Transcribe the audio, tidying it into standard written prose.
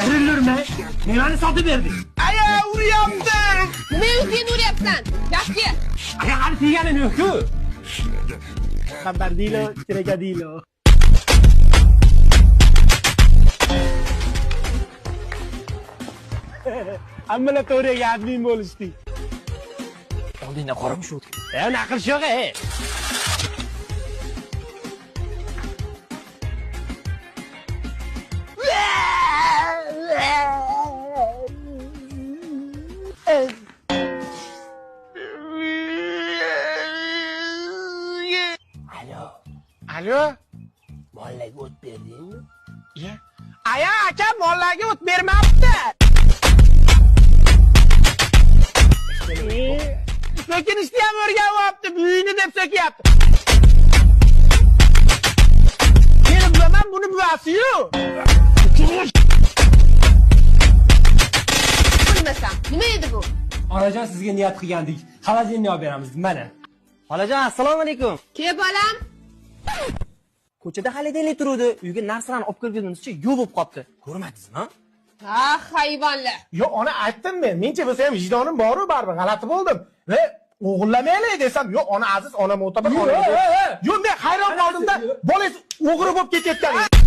Irilurma. Nimani sotib berding? Aya, uryapti. Nima o'zingni uryapsan? Gapga. Aya, hali teganim yo'q-ku. Xabar deylo, kiraka deylo. Hammalar to'g'riga admin bo'lishdi. Oldingdan qoramish o'tdi. Naql sho'g'a. Alo. Mollaga o't berdingmi? Ya. Aya, aka mollaga o't bermabdi. Lekin ishtiyam o'rganyapti, buyini deb so'kyapti. Men bilaman buni buvasi-yu. Bilmasam, nima edi bu? Onajon sizga niyat qilgandik. Xolodilnikni olib beramiz, mana. Xolajon, assalomu alaykum. Ke bolam? Ko'chada xolodilnik turuvdi. Uyga narsalarni olib kelgunimizcha yo'q bo'lib qolibdi. Ko'rmadingizmi? Ha, hayvonlar. Yo, ona aytdim men. Mencha bo'lsa ham vijdonim bor-ku, baribir g'alati bo'ldim. Va o'g'illamaylik desam, yo, ona aziz, ona mo'tabar, ona. Yo, men hayron qoldimda, bolangiz o'g'ri bo'lib ketayotgan.